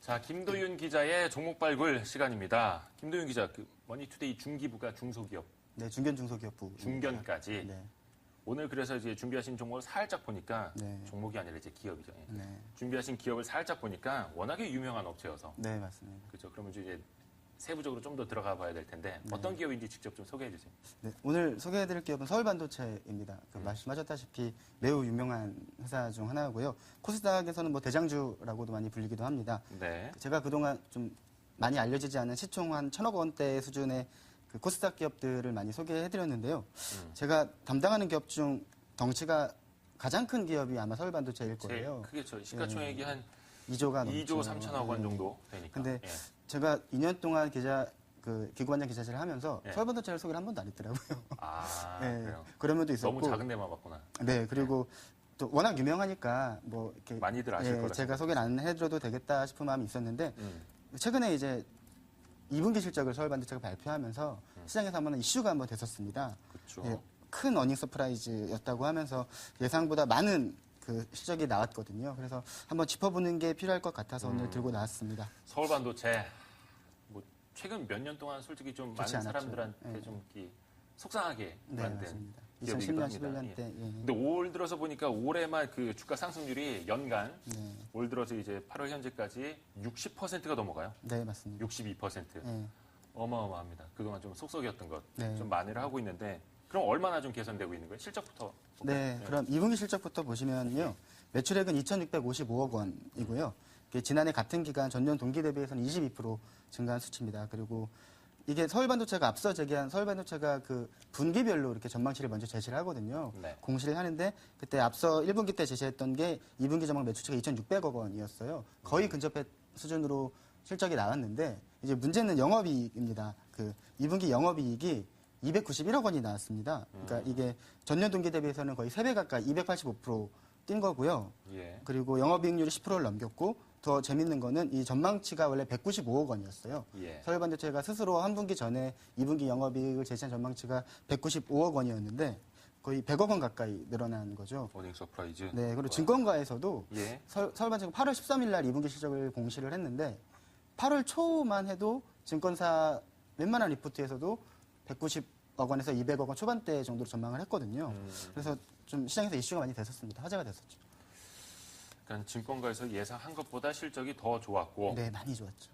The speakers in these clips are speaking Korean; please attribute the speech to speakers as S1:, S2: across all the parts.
S1: 자, 김도윤 기자의 종목 발굴 시간입니다. 김도윤 기자, 그 머니투데이 중기부가 중소기업.
S2: 네, 중견 중소기업부.
S1: 중견까지.
S2: 네.
S1: 오늘 그래서 이제 준비하신 종목을 살짝 보니까
S2: 네.
S1: 종목이 아니라 이제 기업이죠.
S2: 네.
S1: 준비하신 기업을 살짝 보니까 워낙에 유명한 업체여서.
S2: 네, 맞습니다.
S1: 그렇죠. 그러면 이제 세부적으로 좀 더 들어가 봐야 될 텐데
S2: 네.
S1: 어떤 기업인지 직접 좀 소개해 주세요.
S2: 네, 오늘 소개해드릴 기업은 서울반도체입니다. 말씀하셨다시피 매우 유명한 회사 중 하나고요. 코스닥에서는 뭐 대장주라고도 많이 불리기도 합니다.
S1: 네.
S2: 제가 그동안 좀 많이 알려지지 않은 시총 한 1,000억 원대 수준의 그 코스닥 기업들을 많이 소개해드렸는데요. 제가 담당하는 기업 중 덩치가 가장 큰 기업이 아마 서울반도체일 거예요.
S1: 크겠죠. 시가총액이 한
S2: 2조가
S1: 2조 3천억 원 정도 되니까.
S2: 근데
S1: 예.
S2: 제가 2년 동안 기구반장 기자실을 하면서
S1: 예.
S2: 서울반도체를 소개를 한 번도 안 했더라고요.
S1: 아,
S2: 네,
S1: 그래요.
S2: 그런 면도 있었고.
S1: 너무 작은 데만 봤구나.
S2: 네, 그리고 또 워낙 유명하니까 뭐 이렇게
S1: 많이들 아실 거라
S2: 제가 소개를 안 해드려도 되겠다 싶은 마음이 있었는데 최근에 이제 2분기 실적을 서울반도체가 발표하면서 시장에서 한번 이슈가 한번 됐었습니다.
S1: 그렇죠.
S2: 예, 큰 어닝 서프라이즈였다고 하면서 예상보다 많은 그 실적이 나왔거든요. 그래서 한번 짚어보는 게 필요할 것 같아서 오늘 들고 나왔습니다.
S1: 서울반도체 뭐 최근 몇 년 동안 솔직히 좀 많은
S2: 좋지 않았죠.
S1: 사람들한테
S2: 네.
S1: 좀 속상하게
S2: 네,
S1: 만든
S2: 맞습니다.
S1: 기업이기도
S2: 2010년,
S1: 합니다.
S2: 11년
S1: 예.
S2: 때. 예.
S1: 근데 올 들어서 보니까 올해만 그 주가 상승률이 연간
S2: 네.
S1: 올 들어서 이제 8월 현재까지 60%가 넘어가요.
S2: 네, 맞습니다.
S1: 62%.
S2: 예.
S1: 어마어마합니다. 그동안 좀 속속이었던 것 좀
S2: 네.
S1: 만회를 하고 있는데 그럼 얼마나 좀 개선되고 있는 거예요? 실적부터 볼까요?
S2: 네, 그럼 2분기 실적부터 보시면요. 매출액은 2,655억 원이고요. 이게 지난해 같은 기간 전년 동기 대비해서는 22% 증가한 수치입니다. 그리고 이게 서울반도체가 앞서 제기한 서울반도체가 그 분기별로 이렇게 전망치를 먼저 제시를 하거든요.
S1: 네.
S2: 공시를 하는데 그때 앞서 1분기 때 제시했던 게 2분기 전망 매출치가 2,600억 원이었어요. 거의 근접해 수준으로 실적이 나왔는데 이제 문제는 영업이익입니다. 그 2분기 영업이익이 291억 원이 나왔습니다. 그러니까 이게 전년 동기 대비해서는 거의 3배 가까이 280%뛴 거고요.
S1: 예.
S2: 그리고 영업이익률이 10%를 넘겼고 더 재밌는 거는 이 전망치가 원래 195억 원이었어요.
S1: 예.
S2: 서울반도체가 스스로 한 분기 전에 2분기 영업이익을 제시한 전망치가 195억 원이었는데 거의 100억 원 가까이 늘어난 거죠.
S1: 어닝 서프라이즈.
S2: 네, 그리고 증권가에서도
S1: 예.
S2: 서울반도체가 8월 13일 날 2분기 실적을 공시를 했는데 8월 초만 해도 증권사 웬만한 리포트에서도 190억 원에서 200억 원 초반대 정도로 전망을 했거든요. 그래서 좀 시장에서 이슈가 많이 됐었습니다. 화제가 됐었죠.
S1: 그러니까 증권가에서 예상한 것보다 실적이 더 좋았고
S2: 네, 많이 좋았죠.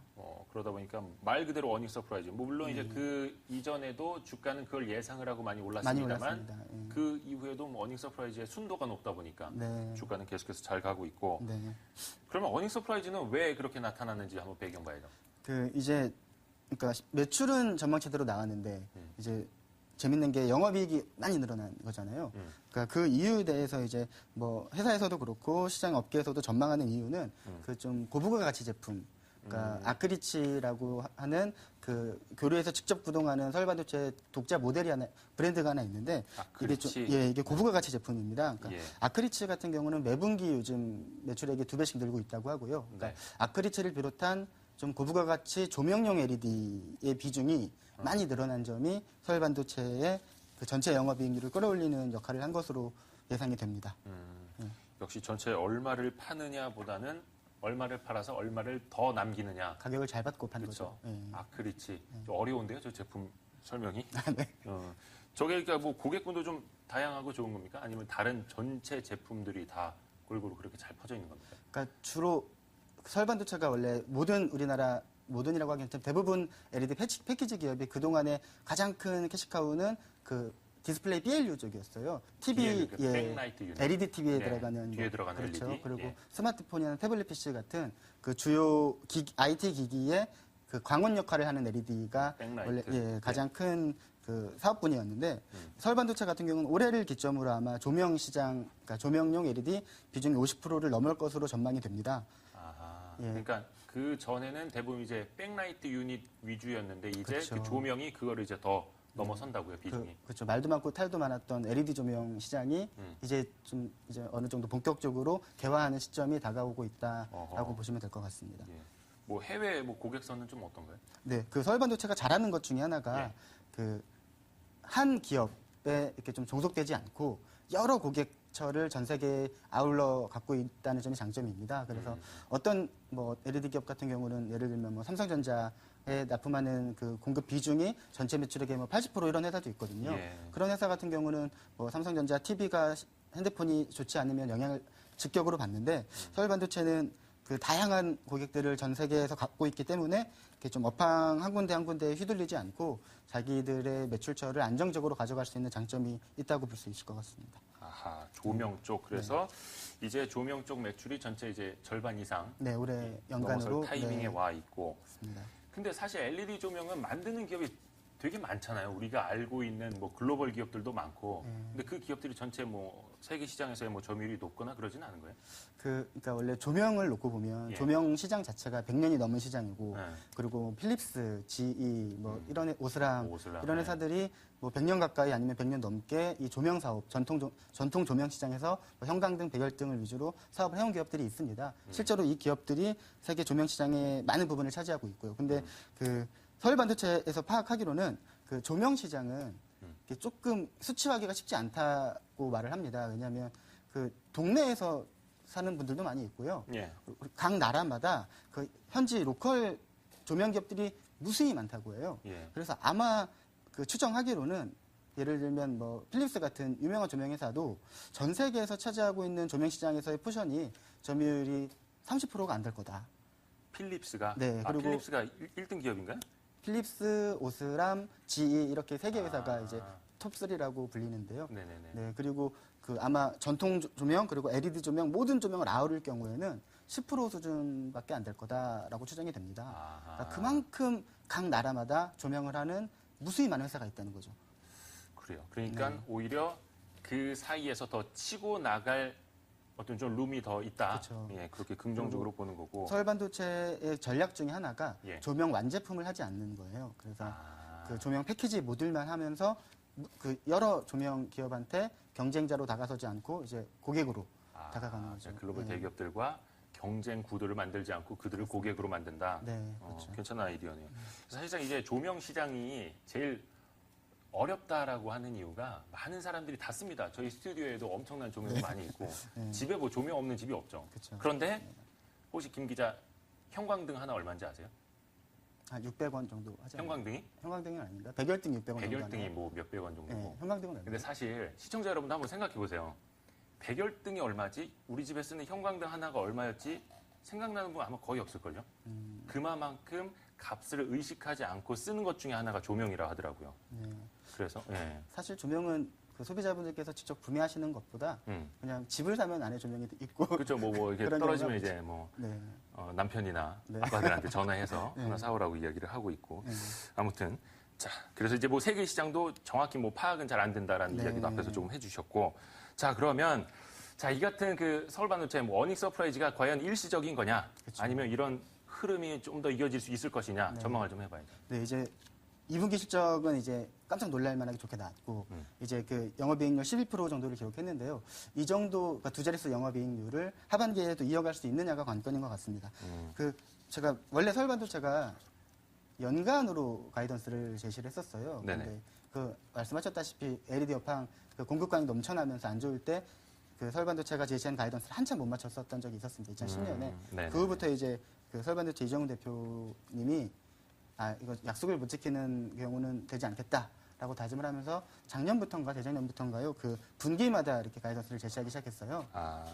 S1: 그러다 보니까 말 그대로 어닝 서프라이즈. 뭐 물론 이제 그 이전에도 주가는 그걸 예상을 하고 많이 올랐습니다만
S2: 올랐습니다. 예.
S1: 그 이후에도 뭐 어닝 서프라이즈의 순도가 높다 보니까
S2: 네.
S1: 주가는 계속해서 잘 가고 있고.
S2: 네.
S1: 그러면 어닝 서프라이즈는 왜 그렇게 나타났는지 한번 배경 봐야죠.
S2: 그러니까 매출은 전망치대로 나왔는데 이제 재밌는 게 영업이익이 많이 늘어난 거잖아요. 그러니까 그 이유에 대해서 이제 뭐 회사에서도 그렇고 시장 업계에서도 전망하는 이유는 그 좀 고부가 가치 제품. 그러니까 아크리치라고 하는 그 교류에서 직접 구동하는 서울반도체 독자 모델이 브랜드가 하나 있는데
S1: 아크리치.
S2: 이게 고부가 가치 제품입니다. 그러니까
S1: 예.
S2: 아크리치 같은 경우는 매분기 요즘 매출액이 2배씩 늘고 있다고 하고요. 그러니까
S1: 네.
S2: 아크리치를 비롯한 좀 고부가 가치 조명용 LED의 비중이 많이 늘어난 점이 서울반도체의 그 전체 영업이익률을 끌어올리는 역할을 한 것으로 예상이 됩니다.
S1: 역시 전체 얼마를 파느냐보다는 얼마를 팔아서 얼마를 더 남기느냐.
S2: 가격을 잘 받고 판
S1: 그렇죠.
S2: 거죠. 예.
S1: 아크리치. 좀 어려운데요, 저 제품 설명이.
S2: 네.
S1: 저게 그러니까 뭐 고객군도 좀 다양하고 좋은 겁니까? 아니면 다른 전체 제품들이 다 골고루 그렇게 잘 퍼져 있는 겁니까?
S2: 그러니까 주로 서울반도체가 원래 모든이라고 하기엔 좀 대부분 LED 패키지 기업이 그동안에 가장 큰 캐시카우는 그 디스플레이 BLU 쪽이었어요. TV,
S1: 그 백라이트 유닛.
S2: LED TV에
S1: 네,
S2: 들어가는
S1: 뒤에 들어가는
S2: 그렇죠.
S1: LED.
S2: 그리고
S1: 예.
S2: 스마트폰이나 태블릿 PC 같은 그 주요 IT 기기의 그 광원 역할을 하는 LED가
S1: 백라이트.
S2: 원래 가장 큰 그 사업분이었는데 서울반도체 같은 경우는 올해를 기점으로 아마 조명 시장, 그러니까 조명용 LED 비중이 50%를 넘을 것으로 전망이 됩니다.
S1: 아하.
S2: 예.
S1: 그러니까 그 전에는 대부분 이제 백라이트 유닛 위주였는데 이제
S2: 그렇죠.
S1: 그 조명이 그거를 이제 더 넘어선다고요, 비중이.
S2: 그렇죠. 말도 많고 탈도 많았던 LED 조명 시장이 이제 어느 정도 본격적으로 개화하는 시점이 다가오고 있다라고
S1: 어허.
S2: 보시면 될 것 같습니다.
S1: 예. 뭐 해외 뭐 고객선은 좀 어떤가요?
S2: 네, 그 서울반도체가 잘하는 것 중에 하나가
S1: 예.
S2: 그 한 기업에 이렇게 좀 종속되지 않고 여러 고객 매출처를 전 세계에 아울러 갖고 있다는 점이 장점입니다. 그래서 어떤 뭐 LED 기업 같은 경우는 예를 들면 뭐 삼성전자에 납품하는 그 공급 비중이 전체 매출액의 뭐 80% 이런 회사도 있거든요.
S1: 예.
S2: 그런 회사 같은 경우는 뭐 삼성전자 TV가 핸드폰이 좋지 않으면 영향을 직격으로 받는데 서울반도체는 그 다양한 고객들을 전 세계에서 갖고 있기 때문에 이렇게 좀 업황 한 군데 한 군데에 휘둘리지 않고 자기들의 매출처를 안정적으로 가져갈 수 있는 장점이 있다고 볼 수 있을 것 같습니다.
S1: 아하, 조명 쪽. 그래서 이제 조명 쪽 매출이 전체 이제 절반 이상
S2: 네, 올해
S1: 넘어설
S2: 연간으로
S1: 타이밍에
S2: 네,
S1: 와 있고.
S2: 그렇습니다.
S1: 근데 사실 LED 조명은 만드는 기업이 되게 많잖아요. 우리가 알고 있는 뭐 글로벌 기업들도 많고. 근데 그 기업들이 전체 뭐 세계 시장에서의 뭐 점유율이 높거나 그러진 않은 거예요?
S2: 그러니까 원래 조명을 놓고 보면
S1: 예.
S2: 조명 시장 자체가 100년이 넘은 시장이고
S1: 네.
S2: 그리고 필립스, GE, 뭐 이런 오스람
S1: 오슬람,
S2: 이런
S1: 네.
S2: 회사들이 뭐 100년 가까이 아니면 100년 넘게 이 조명 사업, 전통 조명 시장에서 뭐 형광등, 백열등을 위주로 사업을 해온 기업들이 있습니다. 실제로 이 기업들이 세계 조명 시장의 많은 부분을 차지하고 있고요. 근데 그 서울반도체에서 파악하기로는 그 조명 시장은 이게 조금 수치화하기가 쉽지 않다고 말을 합니다. 왜냐하면 그 동네에서 사는 분들도 많이 있고요.
S1: 예.
S2: 각 나라마다 그 현지 로컬 조명 기업들이 무수히 많다고 해요.
S1: 예.
S2: 그래서 아마 그 추정하기로는 예를 들면 뭐 필립스 같은 유명한 조명 회사도 전 세계에서 차지하고 있는 조명 시장에서의 포션이 점유율이 30%가 안 될 거다.
S1: 필립스가
S2: 네, 그리고
S1: 필립스가 1등 기업인가요?
S2: 필립스, 오스람, GE 이렇게 세 개 회사가
S1: 아.
S2: 이제 톱3라고 불리는데요.
S1: 네네네.
S2: 네, 그리고 그 아마 전통 조명 그리고 LED 조명 모든 조명을 아우를 경우에는 10% 수준밖에 안 될 거다라고 추정이 됩니다.
S1: 아하.
S2: 그러니까 그만큼 각 나라마다 조명을 하는 무수히 많은 회사가 있다는 거죠.
S1: 그래요. 그러니까
S2: 네.
S1: 오히려 그 사이에서 더 치고 나갈 어떤 좀 룸이 더 있다.
S2: 그렇죠.
S1: 예, 그렇게 긍정적으로 보는 거고.
S2: 서울반도체의 전략 중에 하나가
S1: 예.
S2: 조명 완제품을 하지 않는 거예요. 그래서
S1: 아,
S2: 그 조명 패키지 모듈만 하면서 그 여러 조명 기업한테 경쟁자로 다가서지 않고 이제 고객으로 다가가는 거죠.
S1: 글로벌
S2: 네.
S1: 대기업들과 경쟁 구도를 만들지 않고 그들을 고객으로 만든다.
S2: 네, 그렇죠.
S1: 괜찮은 아이디어네요. 사실상 이제 조명 시장이 제일 어렵다라고 하는 이유가 많은 사람들이 다 씁니다. 저희 스튜디오에도 엄청난 조명이 많이 있고
S2: 네.
S1: 집에 뭐 조명 없는 집이 없죠.
S2: 그렇죠.
S1: 그런데 혹시 김 기자 형광등 하나 얼마인지 아세요?
S2: 한 600원 정도 하지 않나요?
S1: 형광등이?
S2: 형광등은 아닙니다. 백열등 600원 정도
S1: 백열등이
S2: 하나요?
S1: 뭐 몇백 원 정도고.
S2: 네, 형광등은
S1: 근데
S2: 얼마예요?
S1: 사실 시청자 여러분도 한번 생각해 보세요. 백열등이 얼마지? 우리 집에 쓰는 형광등 하나가 얼마였지? 생각나는 분 아마 거의 없을걸요? 그만큼 값을 의식하지 않고 쓰는 것 중에 하나가 조명이라 하더라고요.
S2: 네.
S1: 그래서, 예.
S2: 사실 조명은 그 소비자분들께서 직접 구매하시는 것보다 그냥 집을 사면 안에 조명이 있고
S1: 그렇죠. 뭐 이렇게
S2: 그런
S1: 떨어지면
S2: 경우가
S1: 이제 뭐
S2: 네.
S1: 남편이나
S2: 네.
S1: 아빠들한테 전화해서
S2: 네.
S1: 하나 사오라고 이야기를 하고 있고.
S2: 네.
S1: 아무튼. 자, 그래서 이제 뭐 세계 시장도 정확히 뭐 파악은 잘 안 된다라는
S2: 네.
S1: 이야기도 앞에서 조금 해주셨고. 자, 그러면 자, 이 같은 그 서울반도체 뭐 어닝 서프라이즈가 과연 일시적인 거냐?
S2: 그쵸.
S1: 아니면 이런 흐름이 좀 더 이어질 수 있을 것이냐?
S2: 네.
S1: 전망을 좀 해봐야죠.
S2: 네, 이제 2분기 실적은 이제 깜짝 놀랄 만하게 좋게 나왔고 이제 그 영업이익률 12% 정도를 기록했는데요. 이 정도 그러니까 두 자릿수 영업이익률을 하반기에도 이어갈 수 있느냐가 관건인 것 같습니다. 그 제가 원래 서울반도체가 연간으로 가이던스를 제시를 했었어요.
S1: 네네.
S2: 근데 그 말씀하셨다시피 LED 업황 그 공급광이 넘쳐나면서 안 좋을 때 그 서울반도체가 제시한 가이던스를 한참 못 맞췄었던 적이 있었습니다. 2010년에.
S1: 네네.
S2: 그 후부터 이제 그 서울반도체 이정훈 대표님이 이거 약속을 못 지키는 경우는 되지 않겠다라고 다짐을 하면서 작년부터인가 재작년부터인가요? 그 분기마다 이렇게 가이던스를 제시하기 시작했어요.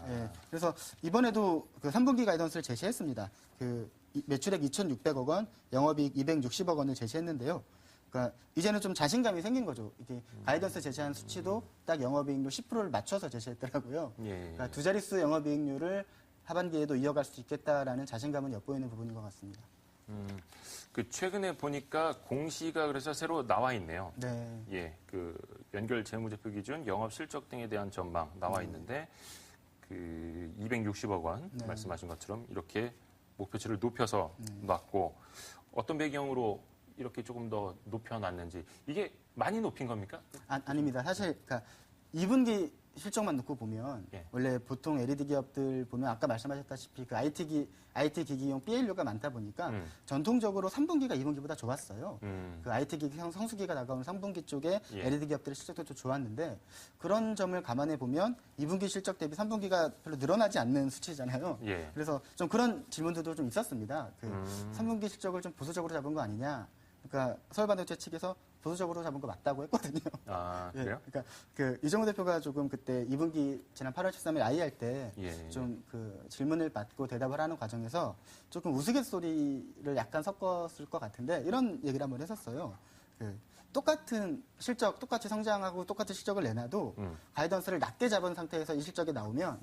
S2: 예, 그래서 이번에도 그 3분기 가이던스를 제시했습니다. 그 매출액 2,600억 원, 영업이익 260억 원을 제시했는데요. 그러니까 이제는 좀 자신감이 생긴 거죠. 이게 가이던스 제시한 수치도 딱 영업이익률 10%를 맞춰서 제시했더라고요.
S1: 예.
S2: 그러니까 두 자릿수 영업이익률을 하반기에도 이어갈 수 있겠다라는 자신감은 엿보이는 부분인 것 같습니다.
S1: 그 최근에 보니까 공시가 그래서 새로 나와 있네요.
S2: 네.
S1: 예, 그 연결 재무제표 기준, 영업 실적 등에 대한 전망 나와 있는데 그 260억 원
S2: 네.
S1: 말씀하신 것처럼 이렇게 목표치를 높여서 놨고 어떤 배경으로 이렇게 조금 더 높여놨는지 이게 많이 높인 겁니까?
S2: 아닙니다. 사실 그러니까 2분기 실적만 놓고 보면
S1: 예.
S2: 원래 보통 LED 기업들 보면 아까 말씀하셨다시피 그 IT 기기용 PLU가 많다 보니까 전통적으로 3분기가 2분기보다 좋았어요. 그 IT 기기 성수기가 다가오는 3분기 쪽에
S1: 예.
S2: LED 기업들의 실적도 좀 좋았는데 그런 점을 감안해 보면 2분기 실적 대비 3분기가 별로 늘어나지 않는 수치잖아요.
S1: 예.
S2: 그래서 좀 그런 질문들도 좀 있었습니다. 그 3분기 실적을 좀 보수적으로 잡은 거 아니냐. 그러니까 서울반도체 측에서 보수적으로 잡은 거 맞다고 했거든요.
S1: 아,
S2: 예,
S1: 그래요?
S2: 그러니까 그 이정우 대표가 조금 그때 2분기 지난 8월 13일 IR 때
S1: 예.
S2: 좀 그 질문을 받고 대답을 하는 과정에서 조금 우스갯소리를 약간 섞었을 것 같은데 이런 얘기를 한번 했었어요. 그 똑같은 실적, 똑같이 성장하고 똑같은 실적을 내놔도 가이던스를 낮게 잡은 상태에서 이 실적이 나오면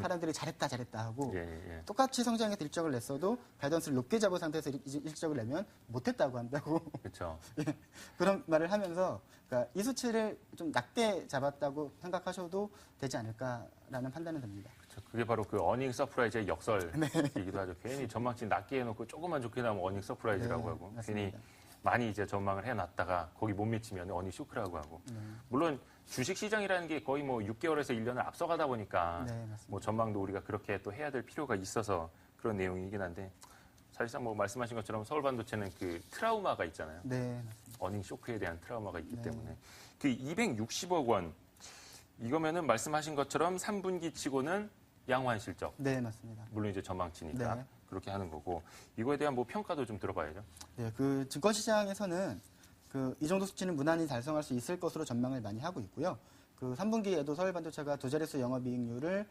S2: 사람들이 잘했다 하고
S1: 예, 예.
S2: 똑같이 성장해서 일정을 냈어도 가이던스를 높게 잡은 상태에서 일정을 내면 못했다고 한다고
S1: 그렇죠.
S2: 예, 그런 말을 하면서 그러니까 이 수치를 좀 낮게 잡았다고 생각하셔도 되지 않을까라는 판단은 듭니다.
S1: 그렇죠. 그게 바로 그 어닝 서프라이즈의 역설이기도 하죠. 괜히 전망치 낮게 해놓고 조금만 좋게 나오면 어닝 서프라이즈라고
S2: 네,
S1: 하고
S2: 맞습니다.
S1: 괜히 많이 이제 전망을 해놨다가 거기 못 미치면 어닝 쇼크라고 하고 물론 주식 시장이라는 게 거의 뭐 6개월에서 1년을 앞서가다 보니까
S2: 네, 맞습니다.
S1: 뭐 전망도 우리가 그렇게 또 해야 될 필요가 있어서 그런 내용이긴 한데 사실상 뭐 말씀하신 것처럼 서울반도체는 그 트라우마가 있잖아요.
S2: 네, 맞습니다.
S1: 어닝 쇼크에 대한 트라우마가 있기
S2: 네.
S1: 때문에 그 260억 원 이거면은 말씀하신 것처럼 3분기 치고는 양호한 실적.
S2: 네, 맞습니다.
S1: 물론 이제 전망치니까
S2: 네.
S1: 그렇게 하는 거고 이거에 대한 뭐 평가도 좀 들어봐야죠.
S2: 네, 그 증권시장에서는 그 이 정도 수치는 무난히 달성할 수 있을 것으로 전망을 많이 하고 있고요. 그 3분기에도 서울반도체가 두 자릿수 영업이익률을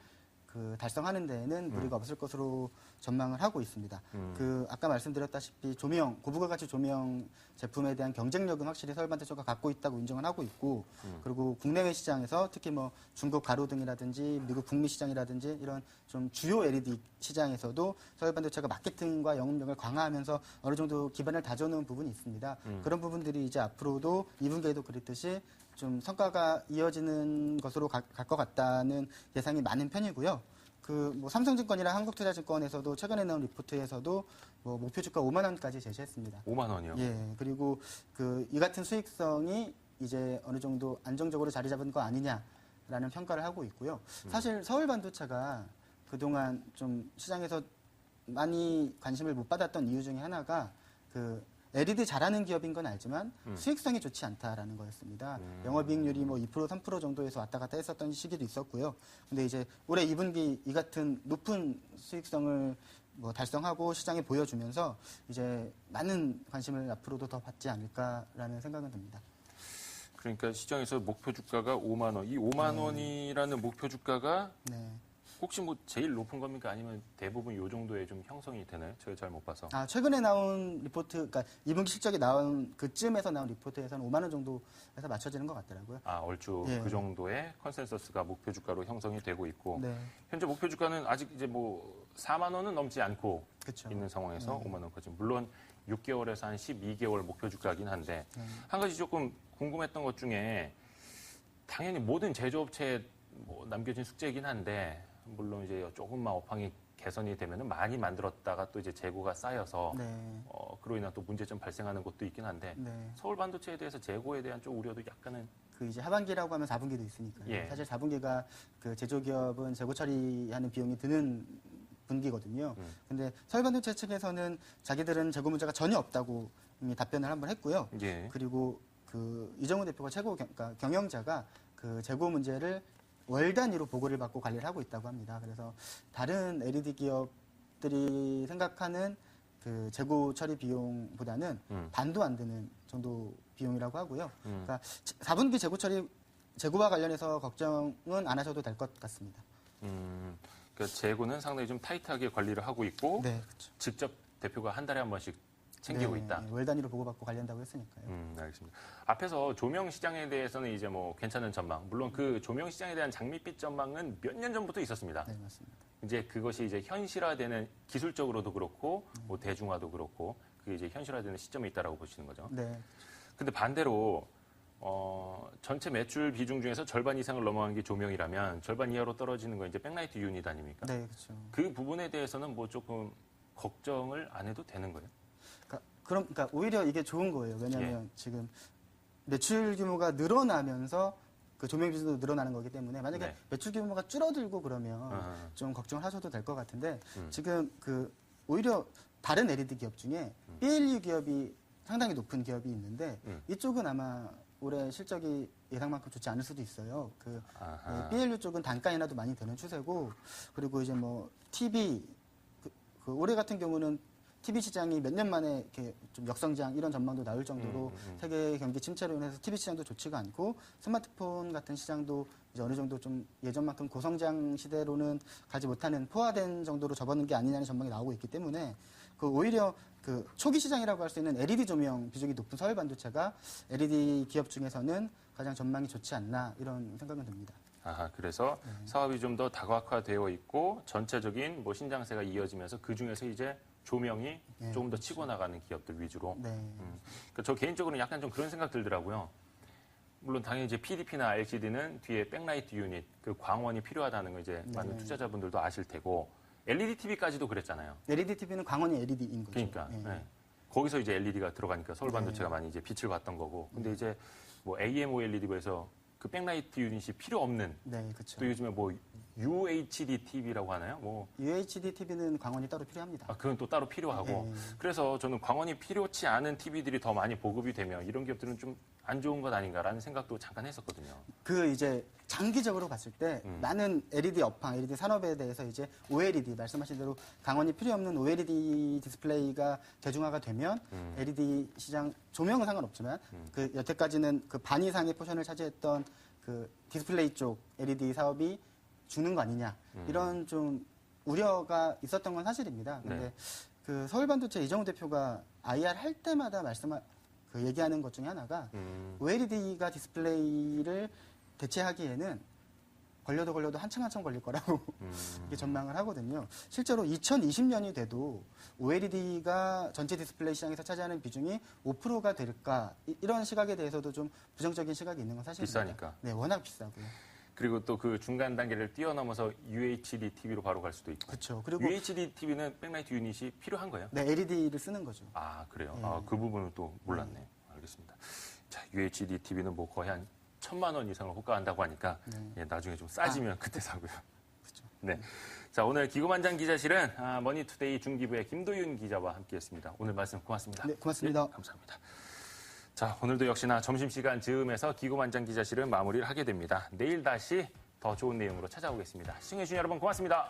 S2: 그 달성하는 데에는 무리가 없을 것으로 전망을 하고 있습니다. 그 아까 말씀드렸다시피 조명, 고부가 가치 조명 제품에 대한 경쟁력은 확실히 서울반도체가 갖고 있다고 인정을 하고 있고, 그리고 국내외 시장에서 특히 뭐 중국 가로등이라든지 미국 북미 시장이라든지 이런 좀 주요 LED 시장에서도 서울반도체가 마케팅과 영업력을 강화하면서 어느 정도 기반을 다져놓은 부분이 있습니다. 그런 부분들이 이제 앞으로도 2분기에도 그랬듯이 좀 성과가 이어지는 것으로 갈 것 같다는 예상이 많은 편이고요. 그 뭐 삼성증권이나 한국투자증권에서도 최근에 나온 리포트에서도 뭐 목표 주가 5만 원까지 제시했습니다.
S1: 5만 원이요.
S2: 예, 그리고 그 이 같은 수익성이 이제 어느 정도 안정적으로 자리 잡은 거 아니냐라는 평가를 하고 있고요. 사실 서울반도체가 그동안 좀 시장에서 많이 관심을 못 받았던 이유 중에 하나가 그 LED 잘하는 기업인 건 알지만 수익성이 좋지 않다라는 거였습니다. 영업이익률이 뭐 2% 3% 정도에서 왔다 갔다 했었던 시기도 있었고요. 근데 이제 올해 2분기 이 같은 높은 수익성을 뭐 달성하고 시장에 보여주면서 이제 많은 관심을 앞으로도 더 받지 않을까라는 생각은 듭니다.
S1: 그러니까 시장에서 목표 주가가 5만 원. 이 5만 원이라는 목표 주가가
S2: 네.
S1: 혹시 뭐 제일 높은 겁니까? 아니면 대부분 요 정도에 좀 형성이 되나요? 제가 잘 못 봐서.
S2: 아, 최근에 나온 리포트, 그러니까 2분기 실적이 나온 그쯤에서 나온 리포트에서는 5만 원 정도에서 맞춰지는 것 같더라고요.
S1: 아, 얼추
S2: 예.
S1: 그 정도의 컨센서스가 목표 주가로 형성이 되고 있고
S2: 네,
S1: 현재 목표 주가는 아직 이제 뭐 4만 원은 넘지 않고
S2: 그렇죠.
S1: 있는 상황에서 5만 원까지. 물론 6개월에서 한 12개월 목표 주가긴 한데 한 가지 조금 궁금했던 것 중에 당연히 모든 제조업체에 뭐 남겨진 숙제이긴 한데 물론 이제 조금만 업황이 개선이 되면은 많이 만들었다가 또 이제 재고가 쌓여서
S2: 네,
S1: 그로 인한 또 문제점 발생하는 것도 있긴 한데
S2: 네.
S1: 서울 반도체에 대해서 재고에 대한 좀 우려도 약간은
S2: 그 이제 하반기라고 하면 4분기도 있으니까요.
S1: 예.
S2: 사실 4분기가 그 제조기업은 재고 처리하는 비용이 드는 분기거든요. 근데 서울반도체 측에서는 자기들은 재고 문제가 전혀 없다고 이미 답변을 한번 했고요.
S1: 예.
S2: 그리고 그 이정우 대표가 그러니까 경영자가 그 재고 문제를 월 단위로 보고를 받고 관리를 하고 있다고 합니다. 그래서 다른 LED 기업들이 생각하는 그 재고 처리 비용보다는 반도 안 되는 정도 비용이라고 하고요. 그러니까 4분기 재고와 관련해서 걱정은 안 하셔도 될 것 같습니다.
S1: 그러니까 재고는 상당히 좀 타이트하게 관리를 하고 있고
S2: 네, 그렇죠.
S1: 직접 대표가 한 달에 한 번씩 챙기고
S2: 네,
S1: 있다.
S2: 월 단위로 보고받고 관리한다고 했으니까요.
S1: 알겠습니다. 앞에서 조명 시장에 대해서는 이제 뭐 괜찮은 전망. 물론 그 조명 시장에 대한 장밋빛 전망은 몇 년 전부터 있었습니다.
S2: 네, 맞습니다.
S1: 이제 그것이 이제 현실화되는 기술적으로도 그렇고 뭐 대중화도 그렇고 그게 이제 현실화되는 시점에 있다라고 보시는 거죠.
S2: 네,
S1: 근데 반대로 전체 매출 비중 중에서 절반 이상을 넘어간 게 조명이라면 절반 이하로 떨어지는 건 이제 백라이트 유닛 아닙니까?
S2: 네, 그렇죠.
S1: 그 부분에 대해서는 뭐 조금 걱정을 안 해도 되는 거예요?
S2: 그러니까 오히려 이게 좋은 거예요. 왜냐하면 지금 매출 규모가 늘어나면서 그 조명 비중도 늘어나는 거기 때문에 만약에
S1: 네.
S2: 매출 규모가 줄어들고 그러면 좀 걱정을 하셔도 될 것 같은데 지금 그 오히려 다른 LED 기업 중에 BLU 기업이 상당히 높은 기업이 있는데 이쪽은 아마 올해 실적이 예상만큼 좋지 않을 수도 있어요. 그 BLU 쪽은 단가 인하도 많이 되는 추세고 그리고 이제 뭐 TV 그 올해 같은 경우는 TV 시장이 몇 년 만에 이렇게 좀 역성장 이런 전망도 나올 정도로 세계 경기 침체로 인해서 TV 시장도 좋지가 않고 스마트폰 같은 시장도 이제 어느 정도 좀 예전만큼 고성장 시대로는 가지 못하는 포화된 정도로 접어든 게 아니냐는 전망이 나오고 있기 때문에 그 오히려 그 초기 시장이라고 할 수 있는 LED 조명 비중이 높은 서울 반도체가 LED 기업 중에서는 가장 전망이 좋지 않나 이런 생각은 듭니다.
S1: 아하, 그래서 사업이 좀 더 다각화되어 있고 전체적인 뭐 신장세가 이어지면서 그 중에서 이제 조명이
S2: 네,
S1: 조금 더 치고 나가는 기업들 위주로.
S2: 네.
S1: 그러니까 저 개인적으로는 약간 좀 그런 생각 들더라고요. 물론 당연히 이제 PDP나 LCD는 뒤에 백라이트 유닛, 그 광원이 필요하다는 거 이제 많은 투자자분들도 아실 테고 LED TV까지도 그랬잖아요.
S2: LED TV는 광원이 LED인 거죠.
S1: 그러니까
S2: 네.
S1: 네. 거기서 이제 LED가 들어가니까 서울 반도체가 많이 이제 빛을 봤던 거고. 근데 이제 뭐 AMOLED고 해서 그 백라이트 유닛이 필요 없는
S2: 네, 그렇죠.
S1: 또 요즘에 뭐 UHD TV라고 하나요? 뭐
S2: UHD TV는 광원이 따로 필요합니다.
S1: 그건 또 따로 필요하고. 그래서 저는 광원이 필요치 않은 TV들이 더 많이 보급이 되면 이런 기업들은 좀 안 좋은 것 아닌가라는 생각도 잠깐 했었거든요.
S2: 그 이제 장기적으로 봤을 때 많은 LED 업황, LED 산업에 대해서 이제 OLED 말씀하신 대로 광원이 필요 없는 OLED 디스플레이가 대중화가 되면 LED 시장 조명은 상관없지만 그 여태까지는 그 반 이상의 포션을 차지했던 그 디스플레이 쪽 LED 사업이 죽는 거 아니냐 이런 좀 우려가 있었던 건 사실입니다. 근데
S1: 네.
S2: 그 서울반도체 이정우 대표가 IR 할 때마다 그 얘기하는 것 중에 하나가 OLED가 디스플레이를 대체하기에는 걸려도 한참 걸릴 거라고 이렇게 전망을 하거든요. 실제로 2020년이 돼도 OLED가 전체 디스플레이 시장에서 차지하는 비중이 5%가 될까 이런 시각에 대해서도 좀 부정적인 시각이 있는 건 사실입니다.
S1: 비싸니까.
S2: 네, 워낙 비싸고요.
S1: 그리고 또 그 중간 단계를 뛰어넘어서 UHD TV로 바로 갈 수도 있고.
S2: 그렇죠. 그리고
S1: UHD TV는 백라이트 유닛이 필요한 거예요?
S2: 네, LED를 쓰는 거죠.
S1: 아, 그래요? 그 부분은 또 몰랐네요. 알겠습니다. 자, UHD TV는 뭐 거의 한 1,000만 원 이상을 호가한다고 하니까 예, 나중에 좀 싸지면 그때 사고요.
S2: 그렇죠.
S1: 네. 자, 오늘 기고만장 기자실은 머니투데이 중기부의 김도윤 기자와 함께했습니다. 오늘 말씀 고맙습니다.
S2: 네, 고맙습니다.
S1: 예, 감사합니다. 자, 오늘도 역시나 점심시간 즈음에서 기고만장 기자실은 마무리를 하게 됩니다. 내일 다시 더 좋은 내용으로 찾아오겠습니다. 시청해주신 여러분 고맙습니다.